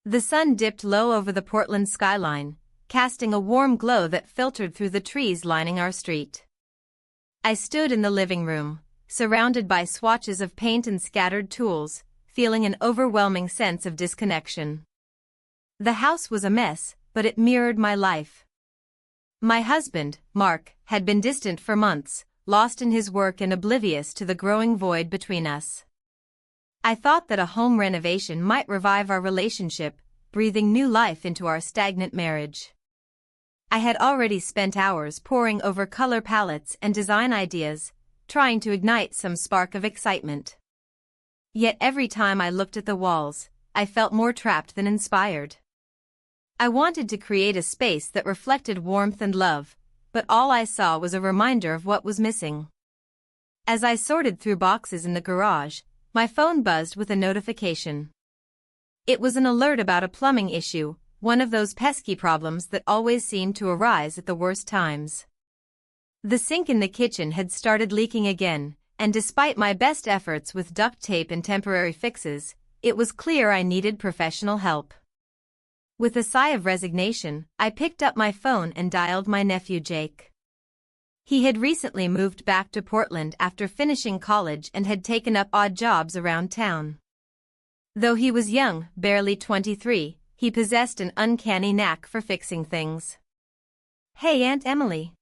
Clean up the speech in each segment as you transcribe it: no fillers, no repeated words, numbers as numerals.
The sun dipped low over the Portland skyline, casting a warm glow that filtered through the trees lining our street. I stood in the living room, surrounded by swatches of paint and scattered tools, feeling an overwhelming sense of disconnection. The house was a mess, but it mirrored my life. My husband, Mark, had been distant for months, lost in his work and oblivious to the growing void between us. I thought that a home renovation might revive our relationship, breathing new life into our stagnant marriage. I had already spent hours poring over color palettes and design ideas, trying to ignite some spark of excitement. Yet every time I looked at the walls, I felt more trapped than inspired. I wanted to create a space that reflected warmth and love, but all I saw was a reminder of what was missing. As I sorted through boxes in the garage, my phone buzzed with a notification. It was an alert about a plumbing issue, one of those pesky problems that always seem to arise at the worst times. The sink in the kitchen had started leaking again, and despite my best efforts with duct tape and temporary fixes, it was clear I needed professional help. With a sigh of resignation, I picked up my phone and dialed my nephew Jake. He had recently moved back to Portland after finishing college and had taken up odd jobs around town. Though he was young, barely 23, he possessed an uncanny knack for fixing things. "Hey Aunt Emily."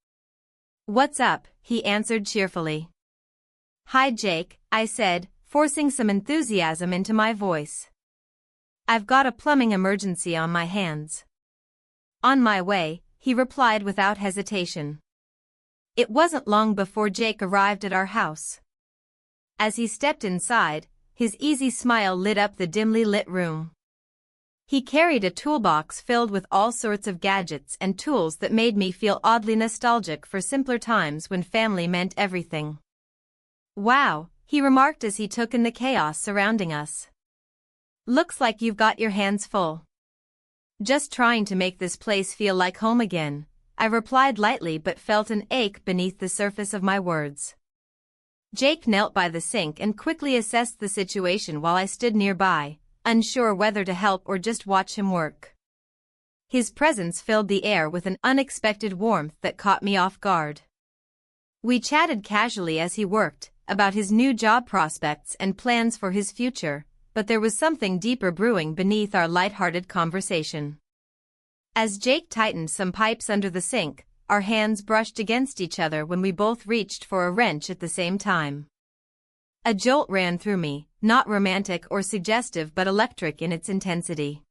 "What's up?" he answered cheerfully. "Hi Jake," I said, forcing some enthusiasm into my voice. "I've got a plumbing emergency on my hands." "On my way," he replied without hesitation. It wasn't long before Jake arrived at our house. As he stepped inside, his easy smile lit up the dimly lit room. He carried a toolbox filled with all sorts of gadgets and tools that made me feel oddly nostalgic for simpler times when family meant everything. "Wow," he remarked as he took in the chaos surrounding us. "Looks like you've got your hands full." "Just trying to make this place feel like home again," I replied lightly but felt an ache beneath the surface of my words. Jake knelt by the sink and quickly assessed the situation while I stood nearby, unsure whether to help or just watch him work. His presence filled the air with an unexpected warmth that caught me off guard. We chatted casually as he worked, about his new job prospects and plans for his future, but there was something deeper brewing beneath our light-hearted conversation. As Jake tightened some pipes under the sink, our hands brushed against each other when we both reached for a wrench at the same time. A jolt ran through me, not romantic or suggestive but electric in its intensity.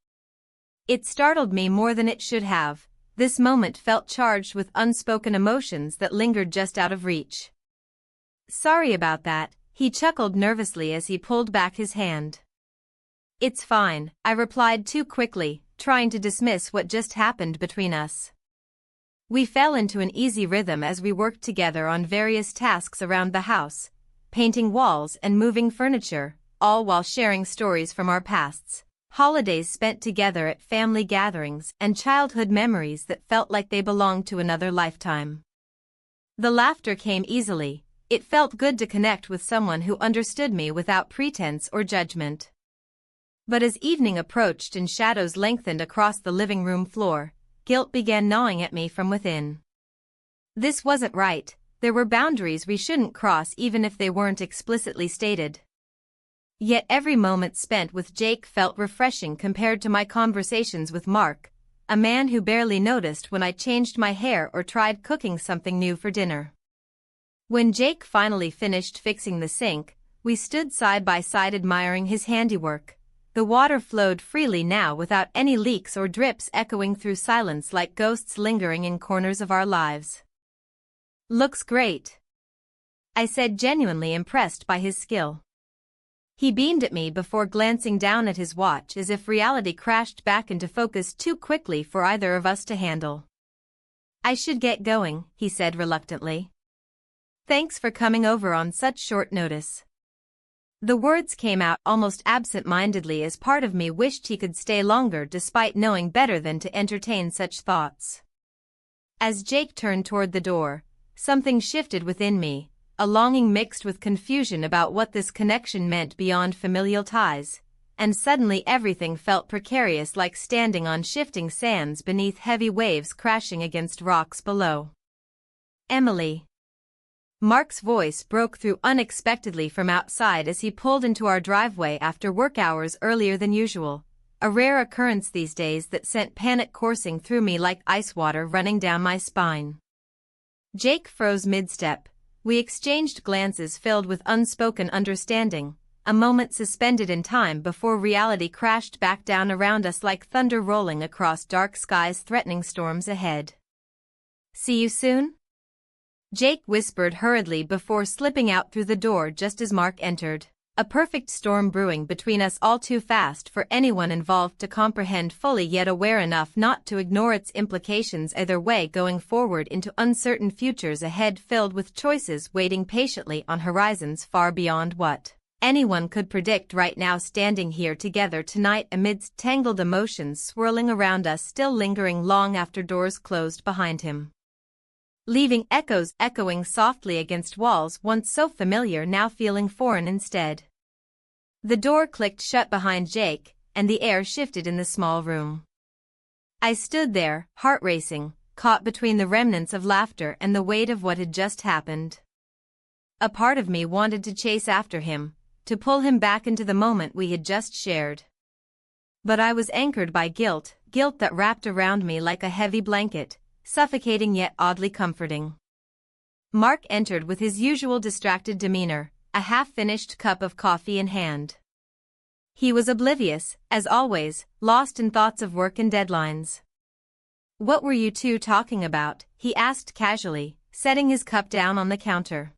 It startled me more than it should have. This moment felt charged with unspoken emotions that lingered just out of reach. "Sorry about that," he chuckled nervously as he pulled back his hand. "It's fine," I replied too quickly, trying to dismiss what just happened between us. We fell into an easy rhythm as we worked together on various tasks around the house, painting walls and moving furniture, all while sharing stories from our pasts, holidays spent together at family gatherings and childhood memories that felt like they belonged to another lifetime. The laughter came easily. It felt good to connect with someone who understood me without pretense or judgment. But as evening approached and shadows lengthened across the living room floor, guilt began gnawing at me from within. This wasn't right. There were boundaries we shouldn't cross even if they weren't explicitly stated. Yet every moment spent with Jake felt refreshing compared to my conversations with Mark, a man who barely noticed when I changed my hair or tried cooking something new for dinner. When Jake finally finished fixing the sink, we stood side by side admiring his handiwork. The water flowed freely now without any leaks or drips echoing through silence like ghosts lingering in corners of our lives. "Looks great," I said, genuinely impressed by his skill. He beamed at me before glancing down at his watch as if reality crashed back into focus too quickly for either of us to handle. "I should get going," he said reluctantly. "Thanks for coming over on such short notice." The words came out almost absent-mindedly as part of me wished he could stay longer despite knowing better than to entertain such thoughts. As Jake turned toward the door, something shifted within me, a longing mixed with confusion about what this connection meant beyond familial ties, and suddenly everything felt precarious, like standing on shifting sands beneath heavy waves crashing against rocks below. Emily. Mark's voice broke through unexpectedly from outside as he pulled into our driveway after work hours earlier than usual, a rare occurrence these days that sent panic coursing through me like ice water running down my spine. Jake froze mid-step. We exchanged glances filled with unspoken understanding, a moment suspended in time before reality crashed back down around us like thunder rolling across dark skies threatening storms ahead. "See you soon?" Jake whispered hurriedly before slipping out through the door just as Mark entered, a perfect storm brewing between us, all too fast for anyone involved to comprehend fully, yet aware enough not to ignore its implications either way, going forward into uncertain futures ahead filled with choices waiting patiently on horizons far beyond what anyone could predict. Right now, standing here together tonight amidst tangled emotions swirling around us, still lingering long after doors closed behind him, leaving echoes echoing softly against walls once so familiar now feeling foreign instead. The door clicked shut behind Jake, and the air shifted in the small room. I stood there, heart racing, caught between the remnants of laughter and the weight of what had just happened. A part of me wanted to chase after him, to pull him back into the moment we had just shared. But I was anchored by guilt that wrapped around me like a heavy blanket, suffocating yet oddly comforting. Mark entered with his usual distracted demeanor, a half-finished cup of coffee in hand. He was oblivious, as always, lost in thoughts of work and deadlines. "What were you two talking about?" he asked casually, setting his cup down on the counter.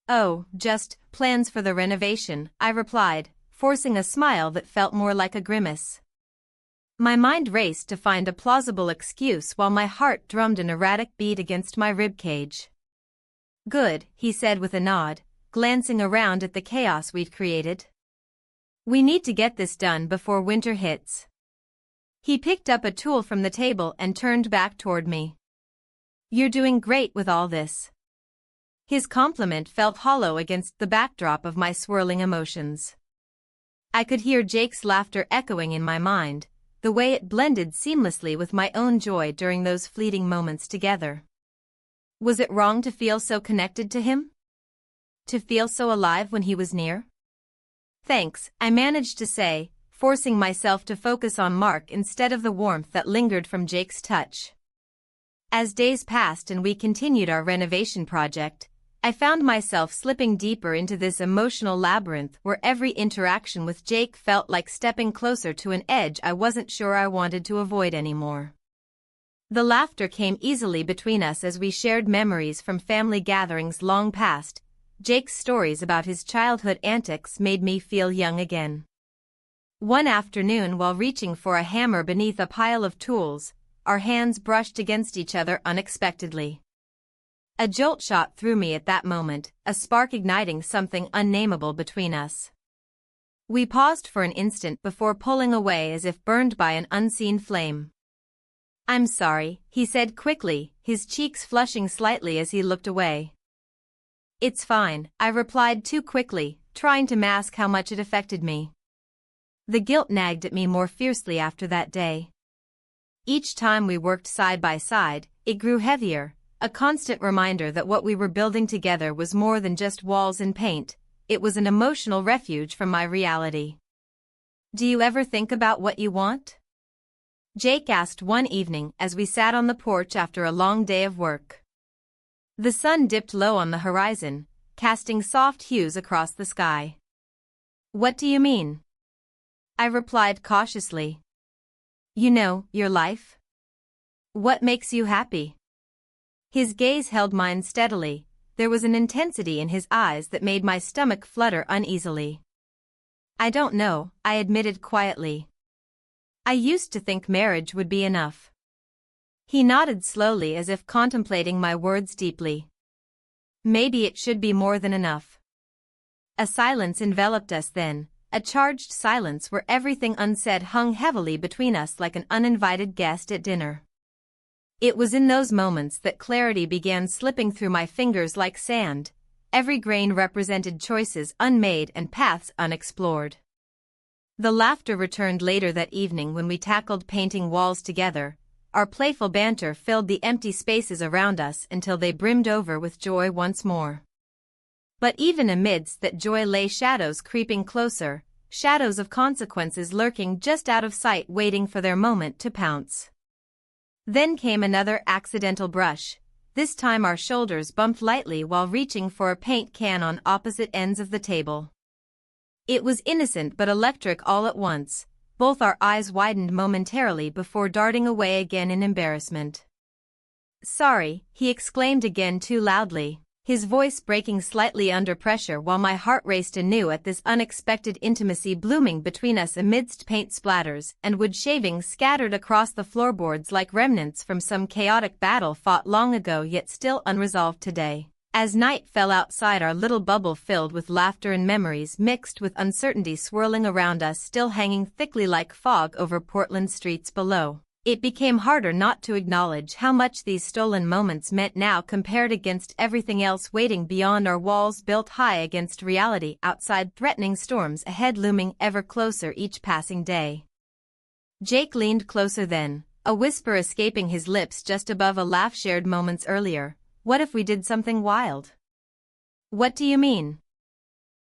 "Oh, just plans for the renovation," I replied, forcing a smile that felt more like a grimace. My mind raced to find a plausible excuse while my heart drummed an erratic beat against my ribcage. "Good," he said with a nod, glancing around at the chaos we'd created. "We need to get this done before winter hits." He picked up a tool from the table and turned back toward me. "You're doing great with all this." His compliment felt hollow against the backdrop of my swirling emotions. I could hear Jake's laughter echoing in my mind, the way it blended seamlessly with my own joy during those fleeting moments together. Was it wrong to feel so connected to him? To feel so alive when he was near? "Thanks," I managed to say, forcing myself to focus on Mark instead of the warmth that lingered from Jake's touch. As days passed and we continued our renovation project, I found myself slipping deeper into this emotional labyrinth where every interaction with Jake felt like stepping closer to an edge I wasn't sure I wanted to avoid anymore. The laughter came easily between us as we shared memories from family gatherings long past. Jake's stories about his childhood antics made me feel young again. One afternoon, while reaching for a hammer beneath a pile of tools, our hands brushed against each other unexpectedly. A jolt shot through me at that moment, a spark igniting something unnameable between us. We paused for an instant before pulling away as if burned by an unseen flame. "I'm sorry," he said quickly, his cheeks flushing slightly as he looked away. "It's fine," I replied too quickly, trying to mask how much it affected me. The guilt nagged at me more fiercely after that day. Each time we worked side by side, it grew heavier, a constant reminder that what we were building together was more than just walls and paint. It was an emotional refuge from my reality. "Do you ever think about what you want?" Jake asked one evening as we sat on the porch after a long day of work. The sun dipped low on the horizon, casting soft hues across the sky. "What do you mean?" I replied cautiously. "You know, your life. What makes you happy?" His gaze held mine steadily. There was an intensity in his eyes that made my stomach flutter uneasily. "I don't know," I admitted quietly. "I used to think marriage would be enough." He nodded slowly as if contemplating my words deeply. "Maybe it should be more than enough." A silence enveloped us then, a charged silence where everything unsaid hung heavily between us like an uninvited guest at dinner. It was in those moments that clarity began slipping through my fingers like sand. Every grain represented choices unmade and paths unexplored. The laughter returned later that evening when we tackled painting walls together. Our playful banter filled the empty spaces around us until they brimmed over with joy once more. But even amidst that joy lay shadows creeping closer, shadows of consequences lurking just out of sight waiting for their moment to pounce. Then came another accidental brush. This time our shoulders bumped lightly while reaching for a paint can on opposite ends of the table. It was innocent but electric all at once. Both our eyes widened momentarily before darting away again in embarrassment. "Sorry," he exclaimed again too loudly, his voice breaking slightly under pressure while my heart raced anew at this unexpected intimacy blooming between us amidst paint splatters and wood shavings scattered across the floorboards like remnants from some chaotic battle fought long ago yet still unresolved today. As night fell outside, our little bubble filled with laughter and memories mixed with uncertainty swirling around us, still hanging thickly like fog over Portland streets below, it became harder not to acknowledge how much these stolen moments meant now compared against everything else waiting beyond our walls, built high against reality outside, threatening storms ahead looming ever closer each passing day. Jake leaned closer then, a whisper escaping his lips just above a laugh shared moments earlier. "What if we did something wild?" "What do you mean?"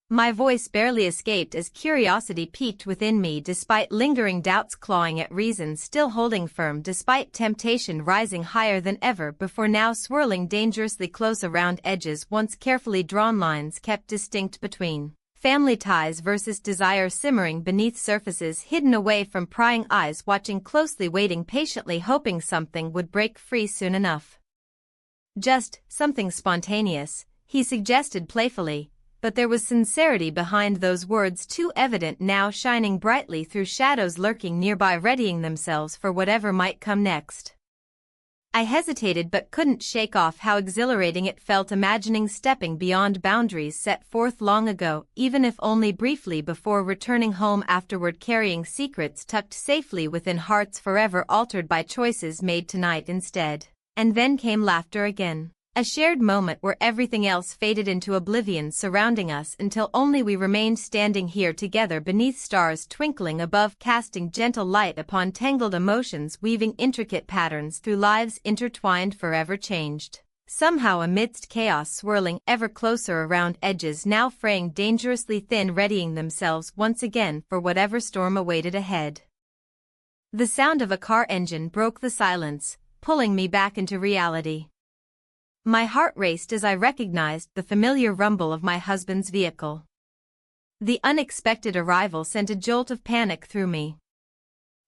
My voice barely escaped as curiosity peaked within me despite lingering doubts clawing at reason still holding firm despite temptation rising higher than ever before, now swirling dangerously close around edges once carefully drawn lines kept distinct between family ties versus desire simmering beneath surfaces hidden away from prying eyes watching closely, waiting patiently, hoping something would break free soon enough. "Just something spontaneous," he suggested playfully, but there was sincerity behind those words too evident now, shining brightly through shadows lurking nearby, readying themselves for whatever might come next. I hesitated but couldn't shake off how exhilarating it felt, imagining stepping beyond boundaries set forth long ago, even if only briefly, before returning home afterward, carrying secrets tucked safely within hearts forever altered by choices made tonight instead. And then came laughter again, a shared moment where everything else faded into oblivion surrounding us until only we remained standing here together beneath stars twinkling above, casting gentle light upon tangled emotions, weaving intricate patterns through lives intertwined, forever changed. Somehow amidst chaos swirling ever closer around edges now fraying dangerously thin, readying themselves once again for whatever storm awaited ahead. The sound of a car engine broke the silence, pulling me back into reality. My heart raced as I recognized the familiar rumble of my husband's vehicle. The unexpected arrival sent a jolt of panic through me.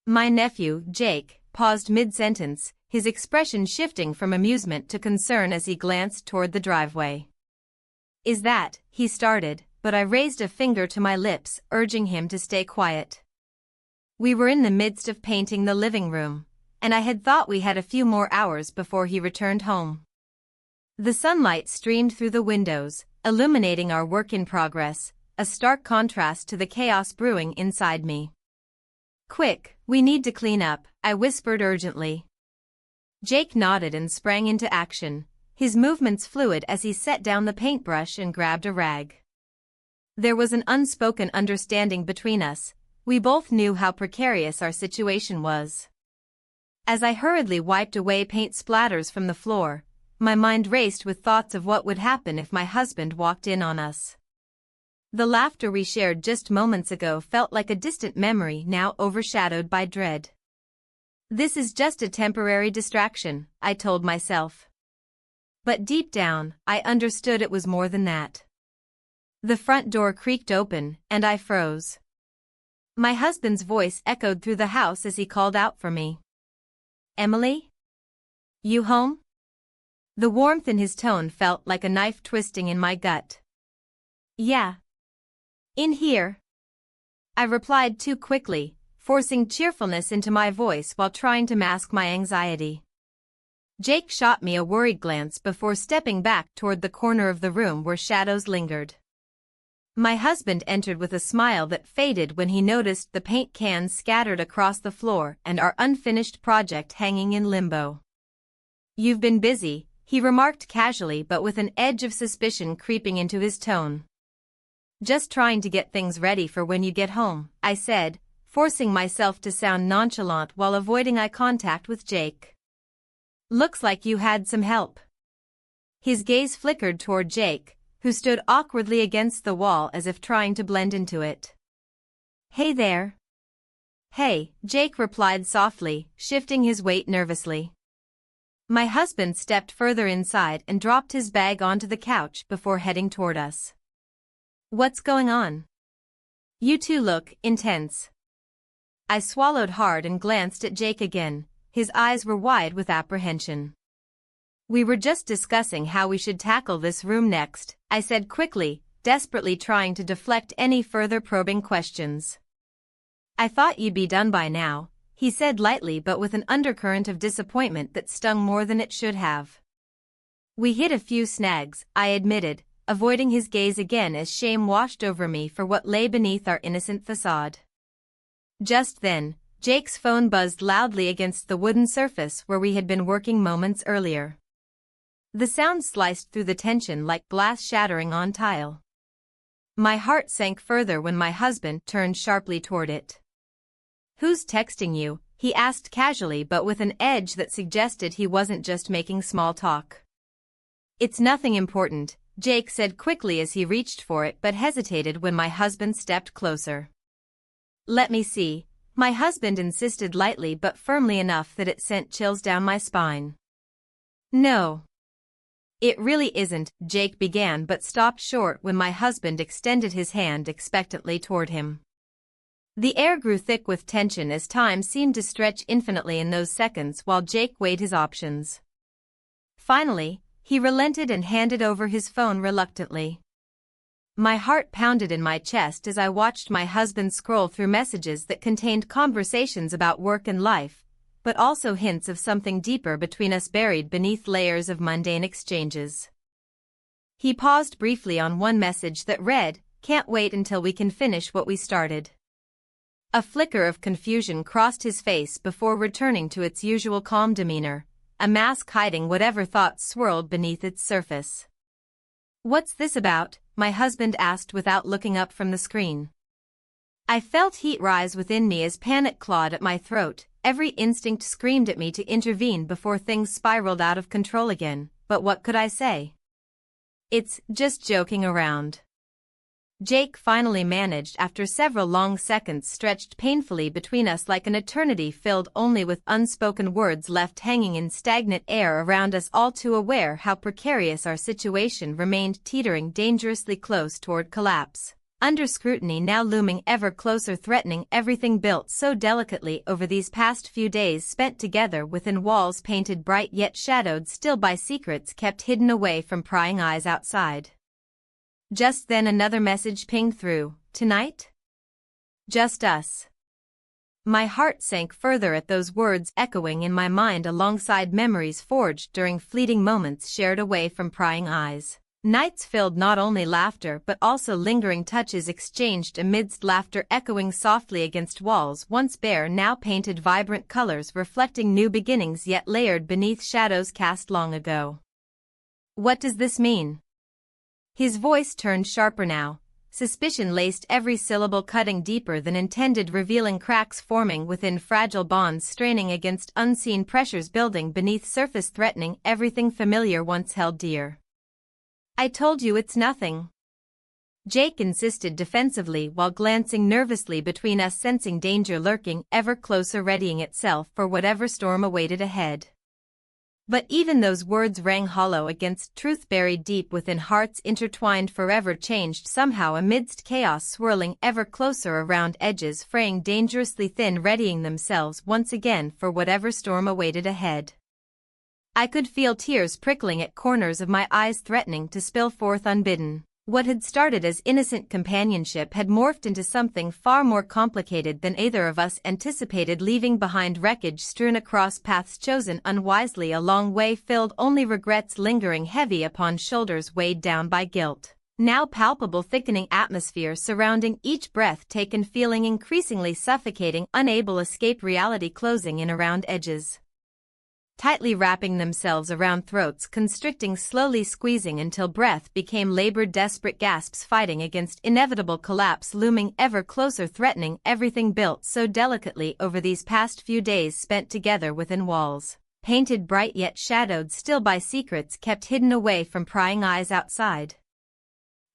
My nephew, Jake, paused mid-sentence, his expression shifting from amusement to concern as he glanced toward the driveway. "Is that," he started, but I raised a finger to my lips, urging him to stay quiet. We were in the midst of painting the living room, and I had thought we had a few more hours before he returned home. The sunlight streamed through the windows, illuminating our work in progress, a stark contrast to the chaos brewing inside me. "Quick, we need to clean up," I whispered urgently. Jake nodded and sprang into action, his movements fluid as he set down the paintbrush and grabbed a rag. There was an unspoken understanding between us. We both knew how precarious our situation was. As I hurriedly wiped away paint splatters from the floor, my mind raced with thoughts of what would happen if my husband walked in on us. The laughter we shared just moments ago felt like a distant memory now overshadowed by dread. "This is just a temporary distraction," I told myself. But deep down, I understood it was more than that. The front door creaked open, and I froze. My husband's voice echoed through the house as he called out for me. "Emily? You home?" The warmth in his tone felt like a knife twisting in my gut. "Yeah. In here," I replied too quickly, forcing cheerfulness into my voice while trying to mask my anxiety. Jake shot me a worried glance before stepping back toward the corner of the room where shadows lingered. My husband entered with a smile that faded when he noticed the paint cans scattered across the floor and our unfinished project hanging in limbo. "You've been busy," he remarked casually but with an edge of suspicion creeping into his tone. Just trying to get things ready for when you get home, I said, forcing myself to sound nonchalant while avoiding eye contact with Jake. Looks like you had some help. His gaze flickered toward Jake, who stood awkwardly against the wall as if trying to blend into it. Hey there. Hey, Jake replied softly, shifting his weight nervously. My husband stepped further inside and dropped his bag onto the couch before heading toward us. What's going on? You two look intense. I swallowed hard and glanced at Jake again. His eyes were wide with apprehension. We were just discussing how we should tackle this room next, I said quickly, desperately trying to deflect any further probing questions. I thought you'd be done by now, he said lightly but with an undercurrent of disappointment that stung more than it should have. We hit a few snags, I admitted, avoiding his gaze again as shame washed over me for what lay beneath our innocent facade. Just then, Jake's phone buzzed loudly against the wooden surface where we had been working moments earlier. The sound sliced through the tension like glass shattering on tile. My heart sank further when my husband turned sharply toward it. Who's texting you? He asked casually but with an edge that suggested he wasn't just making small talk. It's nothing important, Jake said quickly as he reached for it but hesitated when my husband stepped closer. Let me see, my husband insisted lightly but firmly enough that it sent chills down my spine. No. It really isn't, Jake began but stopped short when my husband extended his hand expectantly toward him. The air grew thick with tension as time seemed to stretch infinitely in those seconds while Jake weighed his options. Finally, he relented and handed over his phone reluctantly. My heart pounded in my chest as I watched my husband scroll through messages that contained conversations about work and life, but also hints of something deeper between us buried beneath layers of mundane exchanges. He paused briefly on one message that read, "Can't wait until we can finish what we started." A flicker of confusion crossed his face before returning to its usual calm demeanor, a mask hiding whatever thoughts swirled beneath its surface. What's this about? My husband asked without looking up from the screen. I felt heat rise within me as panic clawed at my throat. Every instinct screamed at me to intervene before things spiraled out of control again, but what could I say? It's just joking around. Jake finally managed after several long seconds stretched painfully between us like an eternity filled only with unspoken words left hanging in stagnant air around us, all too aware how precarious our situation remained, teetering dangerously close toward collapse. Under scrutiny now looming ever closer, threatening everything built so delicately over these past few days spent together within walls painted bright yet shadowed still by secrets kept hidden away from prying eyes outside. Just then another message pinged through. Tonight? Just us. My heart sank further at those words echoing in my mind alongside memories forged during fleeting moments shared away from prying eyes. Nights filled not only laughter but also lingering touches exchanged amidst laughter echoing softly against walls once bare, now painted vibrant colors reflecting new beginnings yet layered beneath shadows cast long ago. What does this mean? His voice turned sharper now, suspicion laced every syllable cutting deeper than intended, revealing cracks forming within fragile bonds straining against unseen pressures building beneath surface threatening everything familiar once held dear. I told you it's nothing. Jake insisted defensively while glancing nervously between us, sensing danger lurking ever closer, readying itself for whatever storm awaited ahead. But even those words rang hollow against truth buried deep within hearts intertwined forever, changed somehow amidst chaos swirling ever closer around edges fraying dangerously thin, readying themselves once again for whatever storm awaited ahead. I could feel tears prickling at corners of my eyes, threatening to spill forth unbidden. What had started as innocent companionship had morphed into something far more complicated than either of us anticipated, leaving behind wreckage strewn across paths chosen unwisely, a long way filled, only regrets lingering heavy upon shoulders weighed down by guilt. Now palpable thickening atmosphere surrounding each breath taken, feeling increasingly suffocating, unable escape reality closing in around edges. tightly wrapping themselves around throats, constricting, slowly squeezing until breath became labored, desperate gasps, fighting against inevitable collapse, looming ever closer, threatening everything built so delicately over these past few days spent together within walls, painted bright yet shadowed still by secrets kept hidden away from prying eyes outside.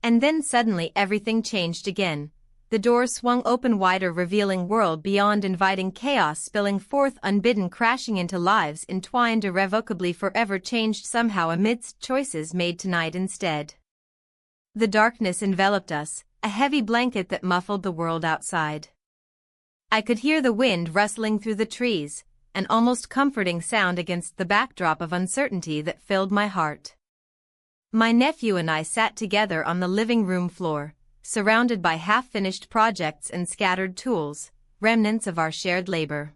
And then suddenly everything changed again. The door swung open wider, revealing world beyond, inviting chaos spilling forth unbidden, crashing into lives entwined, irrevocably, forever changed somehow amidst choices made tonight instead. The darkness enveloped us, a heavy blanket that muffled the world outside. I could hear the wind rustling through the trees, an almost comforting sound against the backdrop of uncertainty that filled my heart. My nephew and I sat together on the living room floor, surrounded by half-finished projects and scattered tools, remnants of our shared labor.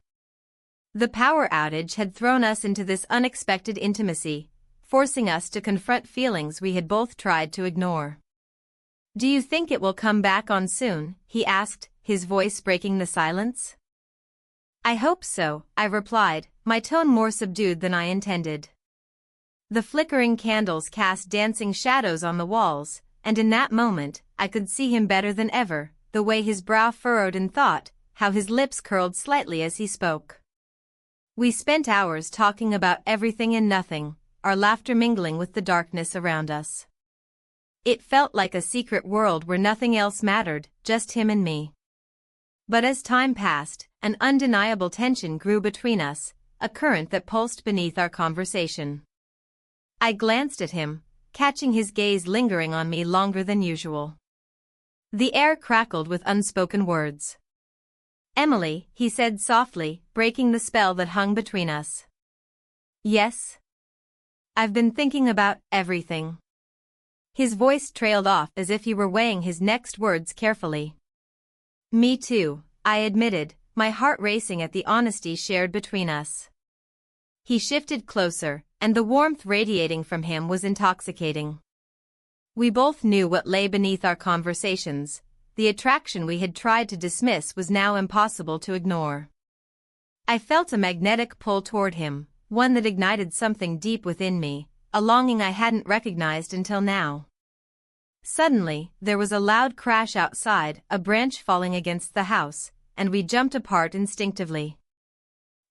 The power outage had thrown us into this unexpected intimacy, forcing us to confront feelings we had both tried to ignore. "Do you think it will come back on soon?" he asked, his voice breaking the silence. "I hope so," I replied, my tone more subdued than I intended. The flickering candles cast dancing shadows on the walls, and in that moment, I could see him better than ever, the way his brow furrowed in thought, how his lips curled slightly as he spoke. We spent hours talking about everything and nothing, our laughter mingling with the darkness around us. It felt like a secret world where nothing else mattered, just him and me. But as time passed, an undeniable tension grew between us, a current that pulsed beneath our conversation. I glanced at him, catching his gaze lingering on me longer than usual. The air crackled with unspoken words. "Emily," he said softly, breaking the spell that hung between us. "Yes? I've been thinking about everything." His voice trailed off as if he were weighing his next words carefully. "Me too," I admitted, my heart racing at the honesty shared between us. He shifted closer, and the warmth radiating from him was intoxicating. We both knew what lay beneath our conversations. The attraction we had tried to dismiss was now impossible to ignore. I felt a magnetic pull toward him, one that ignited something deep within me, a longing I hadn't recognized until now. Suddenly, there was a loud crash outside, a branch falling against the house, and we jumped apart instinctively.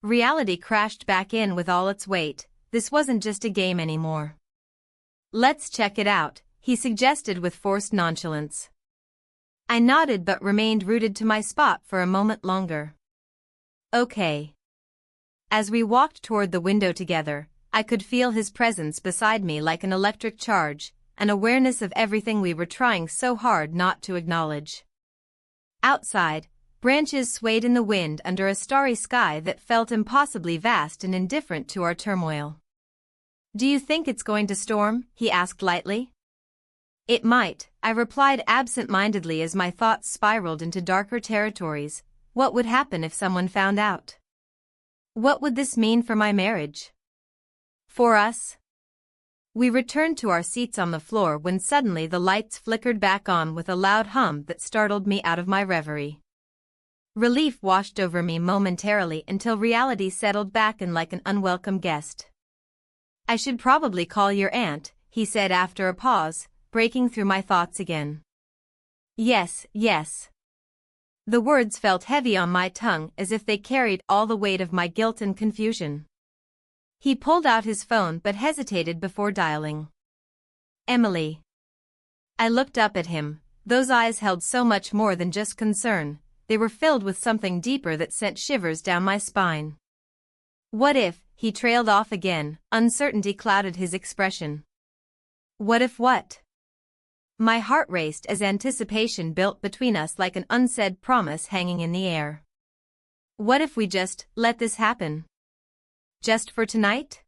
Reality crashed back in with all its weight. This wasn't just a game anymore. "Let's check it out," he suggested with forced nonchalance. I nodded but remained rooted to my spot for a moment longer. "Okay." As we walked toward the window together, I could feel his presence beside me like an electric charge, an awareness of everything we were trying so hard not to acknowledge. Outside, branches swayed in the wind under a starry sky that felt impossibly vast and indifferent to our turmoil. "Do you think it's going to storm?" he asked lightly. "It might," I replied absent-mindedly as my thoughts spiraled into darker territories. What would happen if someone found out? What would this mean for my marriage? For us? We returned to our seats on the floor when suddenly the lights flickered back on with a loud hum that startled me out of my reverie. Relief washed over me momentarily until reality settled back in like an unwelcome guest. "I should probably call your aunt," he said after a pause, breaking through my thoughts again. "Yes, yes." The words felt heavy on my tongue as if they carried all the weight of my guilt and confusion. He pulled out his phone but hesitated before dialing. "Emily." I looked up at him. Those eyes held so much more than just concern. They were filled with something deeper that sent shivers down my spine. "What if," he trailed off again, uncertainty clouded his expression. "What if what?" My heart raced as anticipation built between us like an unsaid promise hanging in the air. What if we just let this happen? Just for tonight?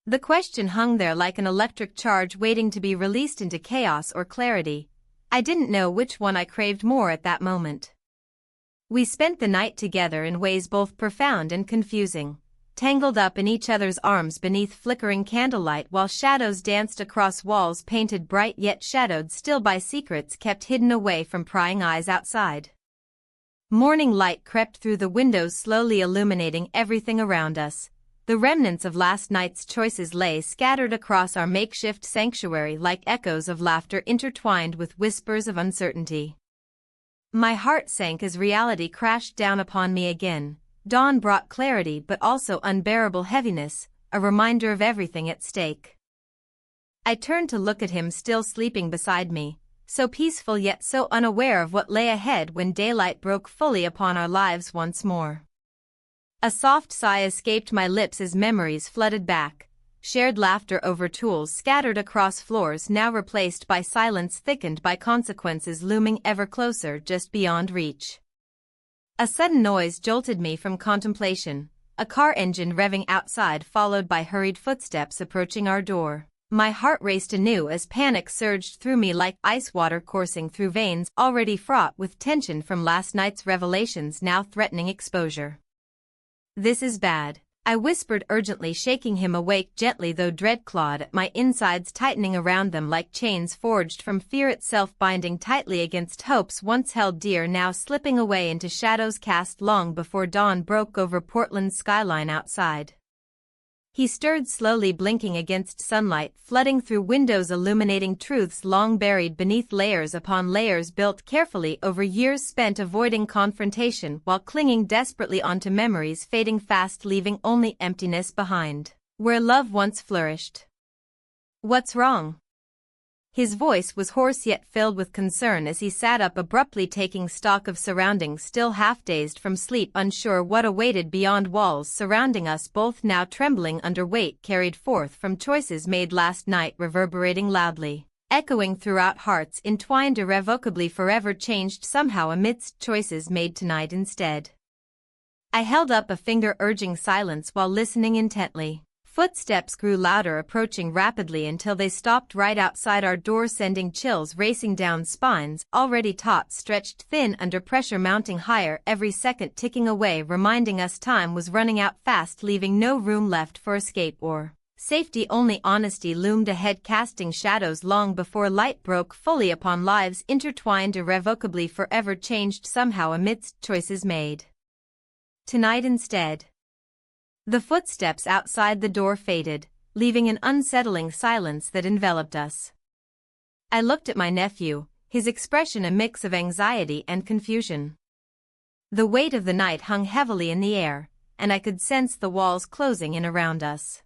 The question hung there like an electric charge waiting to be released into chaos or clarity. I didn't know which one I craved more at that moment. We spent the night together in ways both profound and confusing, tangled up in each other's arms beneath flickering candlelight while shadows danced across walls painted bright yet shadowed still by secrets kept hidden away from prying eyes outside. Morning light crept through the windows slowly illuminating everything around us, The remnants of last night's choices lay scattered across our makeshift sanctuary like echoes of laughter intertwined with whispers of uncertainty. My heart sank as reality crashed down upon me again. Dawn brought clarity but also unbearable heaviness, a reminder of everything at stake. I turned to look at him still sleeping beside me, so peaceful yet so unaware of what lay ahead when daylight broke fully upon our lives once more. A soft sigh escaped my lips as memories flooded back, shared laughter over tools scattered across floors now replaced by silence thickened by consequences looming ever closer just beyond reach. A sudden noise jolted me from contemplation, a car engine revving outside followed by hurried footsteps approaching our door. My heart raced anew as panic surged through me like ice water coursing through veins already fraught with tension from last night's revelations now threatening exposure. "This is bad," I whispered urgently, shaking him awake gently though dread clawed at my insides, tightening around them like chains forged from fear itself, binding tightly against hopes once held dear, now slipping away into shadows cast long before dawn broke over Portland's skyline outside. He stirred slowly, blinking against sunlight flooding through windows, illuminating truths long buried beneath layers upon layers built carefully over years spent avoiding confrontation while clinging desperately onto memories fading fast, leaving only emptiness behind, where love once flourished. "What's wrong?" His voice was hoarse yet filled with concern as he sat up abruptly, taking stock of surroundings, still half-dazed from sleep, unsure what awaited beyond walls surrounding us both, now trembling under weight carried forth from choices made last night, reverberating loudly, echoing throughout hearts entwined, irrevocably forever changed somehow amidst choices made tonight instead. I held up a finger urging silence while listening intently. Footsteps grew louder, approaching rapidly until they stopped right outside our door, sending chills racing down spines already taut, stretched thin under pressure, mounting higher every second, ticking away, reminding us time was running out fast, leaving no room left for escape or safety. Only honesty loomed ahead, casting shadows long before light broke fully upon lives intertwined, irrevocably forever changed somehow amidst choices made tonight instead. The footsteps outside the door faded, leaving an unsettling silence that enveloped us. I looked at my nephew, his expression a mix of anxiety and confusion. The weight of the night hung heavily in the air, and I could sense the walls closing in around us.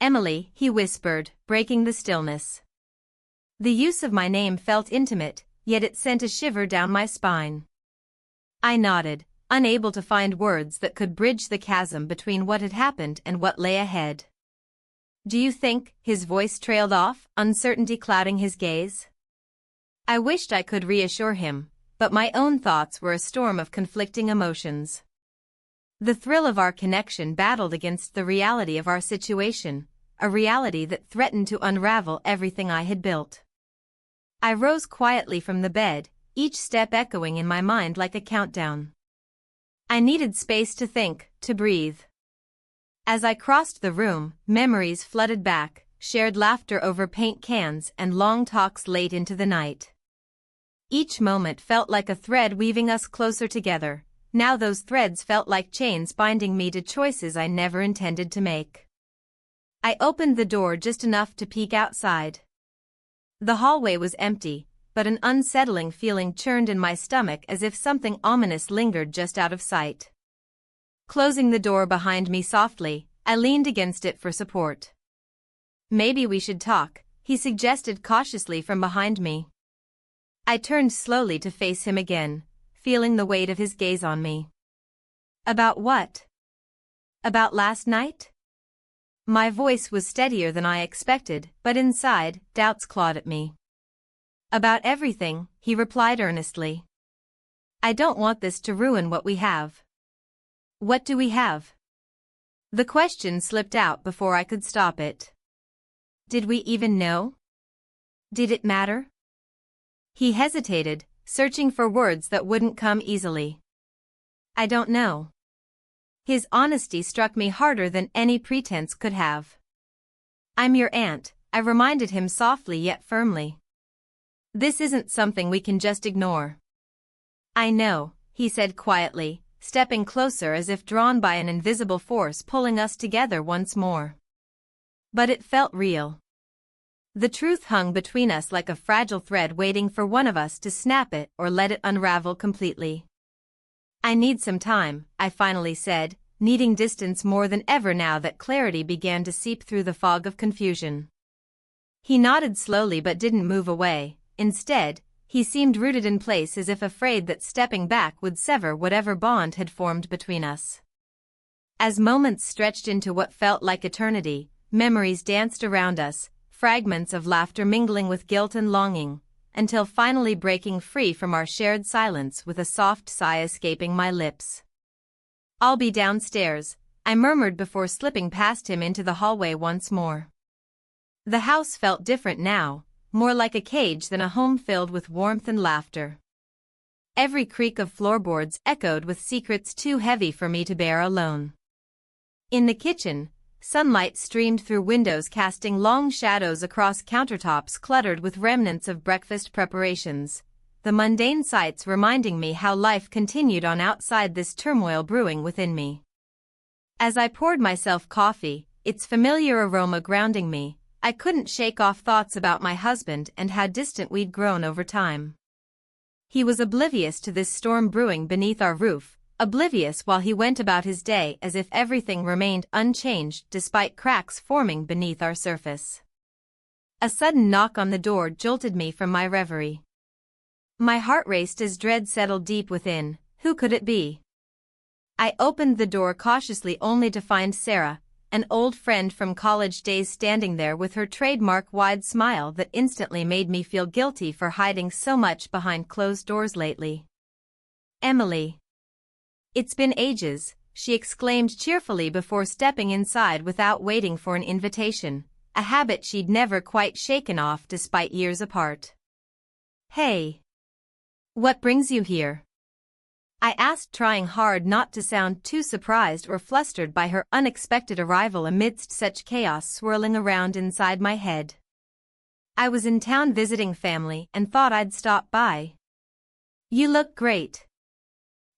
"Emily," he whispered, breaking the stillness. The use of my name felt intimate, yet it sent a shiver down my spine. I nodded, unable to find words that could bridge the chasm between what had happened and what lay ahead. "Do you think?" His voice trailed off, uncertainty clouding his gaze. I wished I could reassure him, but my own thoughts were a storm of conflicting emotions. The thrill of our connection battled against the reality of our situation, a reality that threatened to unravel everything I had built. I rose quietly from the bed, each step echoing in my mind like a countdown. I needed space to think, to breathe. As I crossed the room, memories flooded back, shared laughter over paint cans and long talks late into the night. Each moment felt like a thread weaving us closer together. Now those threads felt like chains binding me to choices I never intended to make. I opened the door just enough to peek outside. The hallway was empty, but an unsettling feeling churned in my stomach as if something ominous lingered just out of sight. Closing the door behind me softly, I leaned against it for support. "Maybe we should talk," he suggested cautiously from behind me. I turned slowly to face him again, feeling the weight of his gaze on me. "About what?" "About last night?" My voice was steadier than I expected, but inside, doubts clawed at me. "About everything," he replied earnestly. "I don't want this to ruin what we have." "What do we have?" The question slipped out before I could stop it. Did we even know? Did it matter? He hesitated, searching for words that wouldn't come easily. "I don't know." His honesty struck me harder than any pretense could have. "I'm your aunt," I reminded him softly yet firmly. "This isn't something we can just ignore." "I know," he said quietly, stepping closer as if drawn by an invisible force pulling us together once more. But it felt real. The truth hung between us like a fragile thread waiting for one of us to snap it or let it unravel completely. "I need some time," I finally said, needing distance more than ever now that clarity began to seep through the fog of confusion. He nodded slowly but didn't move away. Instead, he seemed rooted in place as if afraid that stepping back would sever whatever bond had formed between us. As moments stretched into what felt like eternity, memories danced around us, fragments of laughter mingling with guilt and longing, until finally breaking free from our shared silence with a soft sigh escaping my lips. "I'll be downstairs," I murmured before slipping past him into the hallway once more. The house felt different now, more like a cage than a home filled with warmth and laughter. Every creak of floorboards echoed with secrets too heavy for me to bear alone. In the kitchen, sunlight streamed through windows casting long shadows across countertops cluttered with remnants of breakfast preparations, the mundane sights reminding me how life continued on outside this turmoil brewing within me. As I poured myself coffee, its familiar aroma grounding me, I couldn't shake off thoughts about my husband and how distant we'd grown over time. He was oblivious to this storm brewing beneath our roof, oblivious while he went about his day as if everything remained unchanged despite cracks forming beneath our surface. A sudden knock on the door jolted me from my reverie. My heart raced as dread settled deep within. Who could it be? I opened the door cautiously only to find Sarah, an old friend from college days, standing there with her trademark wide smile that instantly made me feel guilty for hiding so much behind closed doors lately. "Emily. It's been ages," she exclaimed cheerfully before stepping inside without waiting for an invitation, a habit she'd never quite shaken off despite years apart. "Hey. What brings you here?" I asked, trying hard not to sound too surprised or flustered by her unexpected arrival amidst such chaos swirling around inside my head. "I was in town visiting family and thought I'd stop by." "You look great."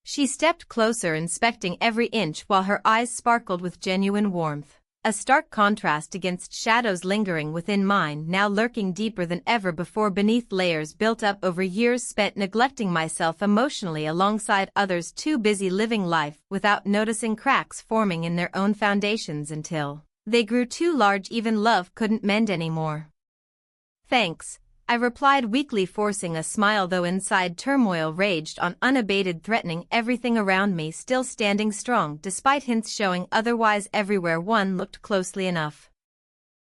She stepped closer, inspecting every inch while her eyes sparkled with genuine warmth, a stark contrast against shadows lingering within mine, now lurking deeper than ever before beneath layers built up over years spent neglecting myself emotionally alongside others too busy living life without noticing cracks forming in their own foundations until they grew too large even love couldn't mend anymore. "Thanks," I replied weakly, forcing a smile though inside turmoil raged on unabated, threatening everything around me still standing strong despite hints showing otherwise everywhere one looked closely enough.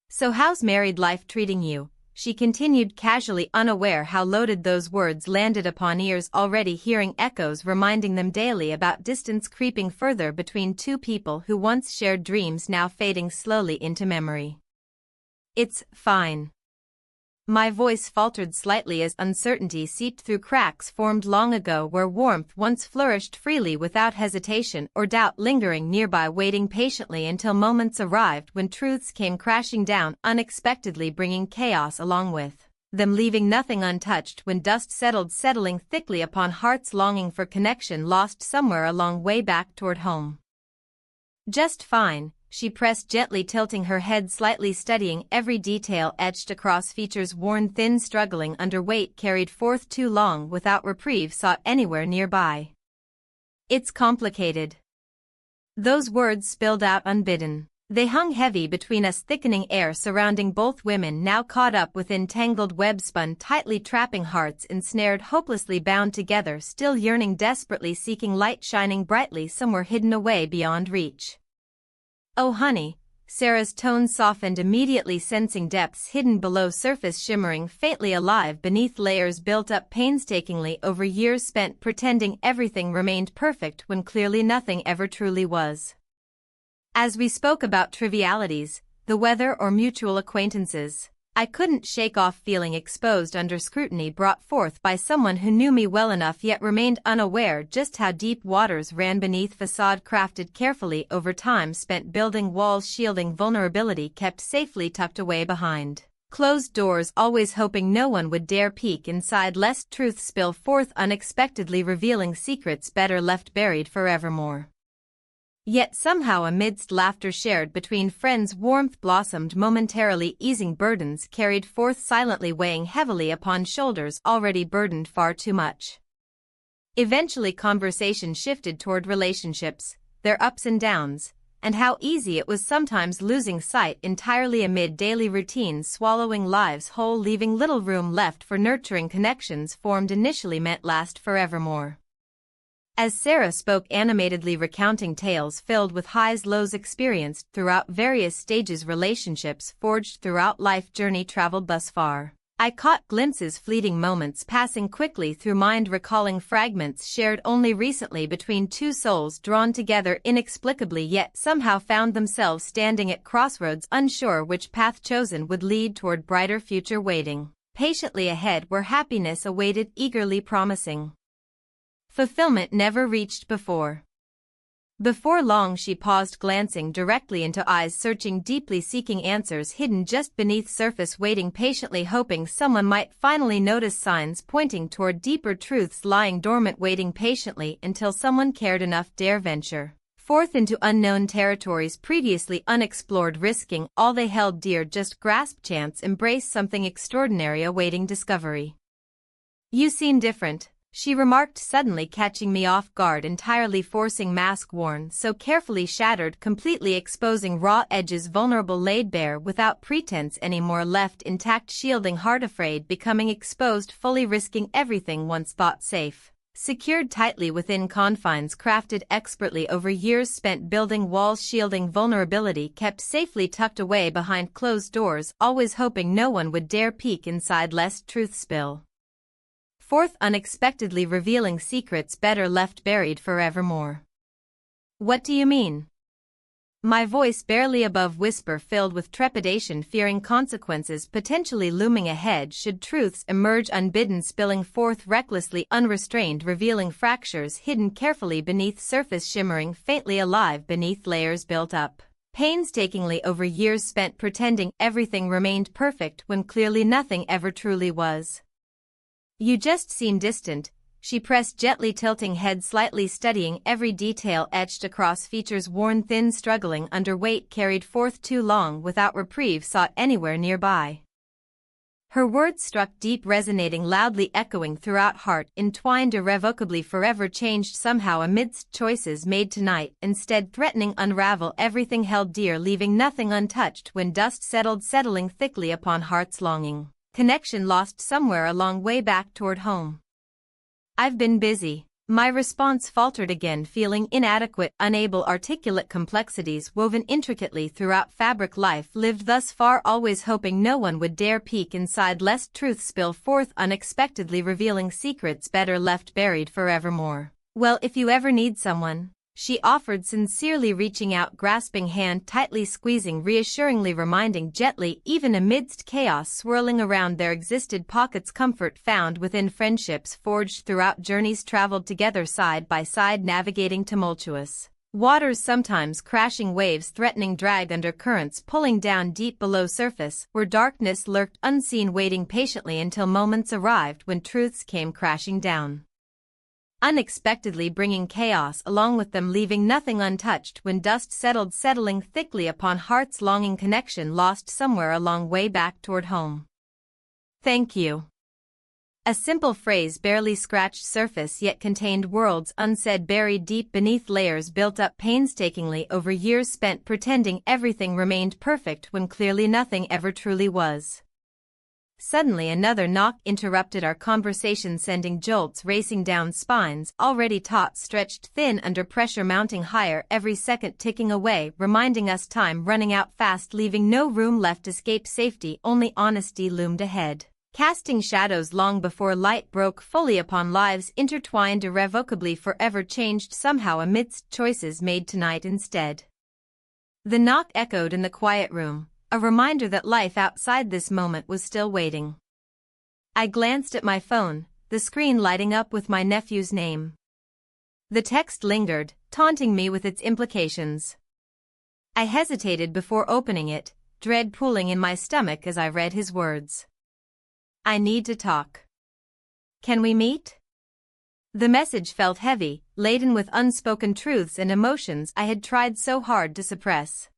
"So how's married life treating you?" she continued casually, unaware how loaded those words landed upon ears already hearing echoes reminding them daily about distance creeping further between two people who once shared dreams now fading slowly into memory. "It's fine." My voice faltered slightly as uncertainty seeped through cracks formed long ago where warmth once flourished freely without hesitation or doubt lingering nearby, waiting patiently until moments arrived when truths came crashing down unexpectedly, bringing chaos along with them, leaving nothing untouched when dust settled, settling thickly upon hearts longing for connection lost somewhere a long way back toward home. "Just fine," she pressed gently, tilting her head slightly, studying every detail etched across features worn thin, struggling under weight carried forth too long without reprieve sought anywhere nearby. "It's complicated." Those words spilled out unbidden. They hung heavy between us, thickening air surrounding both women now caught up within tangled web spun tightly, trapping hearts ensnared, hopelessly bound together, still yearning desperately, seeking light shining brightly somewhere hidden away beyond reach. "Oh honey," Sarah's tone softened immediately, sensing depths hidden below surface shimmering faintly alive beneath layers built up painstakingly over years spent pretending everything remained perfect when clearly nothing ever truly was. As we spoke about trivialities, the weather or mutual acquaintances, I couldn't shake off feeling exposed under scrutiny brought forth by someone who knew me well enough yet remained unaware just how deep waters ran beneath facade crafted carefully over time spent building walls shielding vulnerability kept safely tucked away behind Closed doors, always hoping no one would dare peek inside lest truth spill forth, unexpectedly revealing secrets better left buried forevermore. Yet somehow amidst laughter shared between friends, warmth blossomed momentarily, easing burdens carried forth silently, weighing heavily upon shoulders already burdened far too much. Eventually conversation shifted toward relationships, their ups and downs, and how easy it was sometimes losing sight entirely amid daily routines, swallowing lives whole, leaving little room left for nurturing connections formed initially meant last forevermore. As Sarah spoke animatedly, recounting tales filled with highs, lows experienced throughout various stages, relationships forged throughout life journey traveled thus far, I caught glimpses, fleeting moments passing quickly through mind, recalling fragments shared only recently between two souls drawn together inexplicably, yet somehow found themselves standing at crossroads, unsure which path chosen would lead toward brighter future, waiting patiently ahead where happiness awaited, eagerly promising fulfillment never reached before. Before long she paused, glancing directly into eyes searching deeply, seeking answers hidden just beneath surface, waiting patiently, hoping someone might finally notice signs pointing toward deeper truths lying dormant, waiting patiently until someone cared enough dare venture forth into unknown territories previously unexplored, risking all they held dear, just grasp chance, embrace something extraordinary awaiting discovery. "You seem different," she remarked, suddenly catching me off guard entirely, forcing mask worn so carefully shattered, completely exposing raw edges, vulnerable, laid bare without pretense anymore, left intact, shielding heart afraid becoming exposed fully, risking everything once thought safe, secured tightly within confines crafted expertly over years spent building walls, shielding vulnerability kept safely tucked away behind closed doors, always hoping no one would dare peek inside lest truth spill forth, unexpectedly revealing secrets better left buried forevermore. "What do you mean?" My voice barely above whisper, filled with trepidation, fearing consequences potentially looming ahead should truths emerge unbidden, spilling forth recklessly, unrestrained, revealing fractures hidden carefully beneath surface, shimmering faintly alive beneath layers built up painstakingly over years spent pretending everything remained perfect when clearly nothing ever truly was. "You just seem distant," she pressed gently, tilting head slightly, studying every detail etched across features worn thin, struggling under weight carried forth too long without reprieve sought anywhere nearby. Her words struck deep, resonating loudly, echoing throughout heart, entwined irrevocably, forever changed somehow amidst choices made tonight, instead threatening unravel everything held dear, leaving nothing untouched when dust settled, settling thickly upon heart's longing connection lost somewhere a long way back toward home. "I've been busy," my response faltered again, feeling inadequate, unable, articulate complexities woven intricately throughout fabric life lived thus far, always hoping no one would dare peek inside lest truth spill forth, unexpectedly revealing secrets better left buried forevermore. "Well, if you ever need someone," she offered sincerely, reaching out, grasping hand tightly squeezing, reassuringly reminding gently, even amidst chaos swirling around there existed pockets comfort found within friendships forged throughout journeys traveled together side by side, navigating tumultuous waters, sometimes crashing waves threatening, dragged under currents pulling down deep below surface, where darkness lurked unseen, waiting patiently until moments arrived when truths came crashing down, unexpectedly bringing chaos along with them, leaving nothing untouched when dust settled, settling thickly upon heart's longing connection lost somewhere a long way back toward home. "Thank you." A simple phrase barely scratched surface yet contained worlds unsaid, buried deep beneath layers built up painstakingly over years spent pretending everything remained perfect when clearly nothing ever truly was. Suddenly another knock interrupted our conversation, sending jolts racing down spines already taut, stretched thin under pressure, mounting higher every second, ticking away, reminding us time running out fast, leaving no room left escape. Safety, only honesty loomed ahead, casting shadows long before light broke fully upon lives intertwined irrevocably, forever changed somehow amidst choices made tonight instead. The knock echoed in the quiet room, a reminder that life outside this moment was still waiting. I glanced at my phone, the screen lighting up with my nephew's name. The text lingered, taunting me with its implications. I hesitated before opening it, dread pooling in my stomach as I read his words. I need to talk. Can we meet? The message felt heavy, laden with unspoken truths and emotions I had tried so hard to suppress.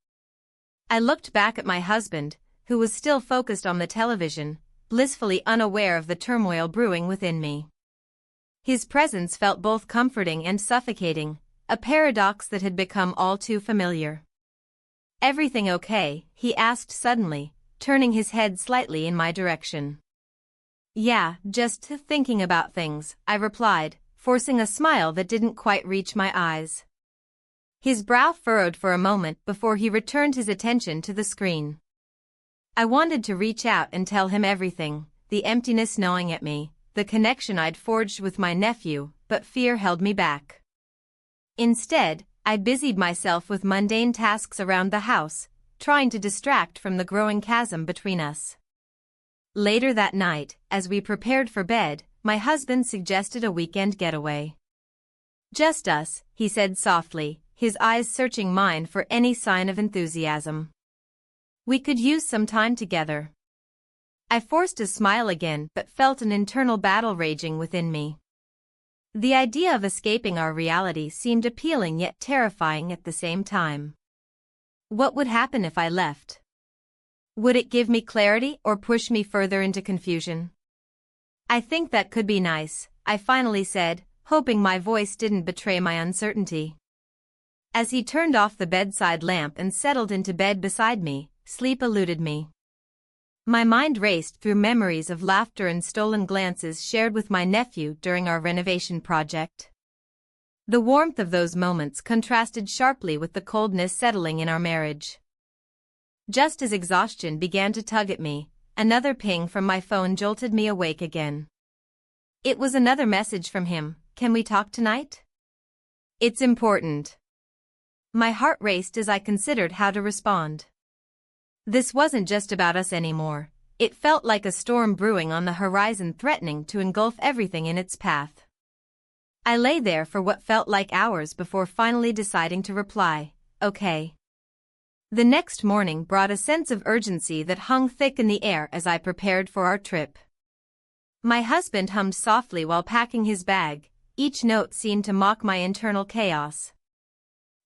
I looked back at my husband, who was still focused on the television, blissfully unaware of the turmoil brewing within me. His presence felt both comforting and suffocating, a paradox that had become all too familiar. "Everything okay?" he asked suddenly, turning his head slightly in my direction. "Yeah, just thinking about things," I replied, forcing a smile that didn't quite reach my eyes. His brow furrowed for a moment before he returned his attention to the screen. I wanted to reach out and tell him everything, the emptiness gnawing at me, the connection I'd forged with my nephew, but fear held me back. Instead, I busied myself with mundane tasks around the house, trying to distract from the growing chasm between us. Later that night, as we prepared for bed, my husband suggested a weekend getaway. "Just us," he said softly, his eyes searching mine for any sign of enthusiasm. "We could use some time together." I forced a smile again but felt an internal battle raging within me. The idea of escaping our reality seemed appealing yet terrifying at the same time. What would happen if I left? Would it give me clarity or push me further into confusion? "I think that could be nice," I finally said, hoping my voice didn't betray my uncertainty. As he turned off the bedside lamp and settled into bed beside me, sleep eluded me. My mind raced through memories of laughter and stolen glances shared with my nephew during our renovation project. The warmth of those moments contrasted sharply with the coldness settling in our marriage. Just as exhaustion began to tug at me, another ping from my phone jolted me awake again. It was another message from him. "Can we talk tonight?" "It's important." My heart raced as I considered how to respond. This wasn't just about us anymore. It felt like a storm brewing on the horizon, threatening to engulf everything in its path. I lay there for what felt like hours before finally deciding to reply, "Okay." The next morning brought a sense of urgency that hung thick in the air as I prepared for our trip. My husband hummed softly while packing his bag, each note seemed to mock my internal chaos.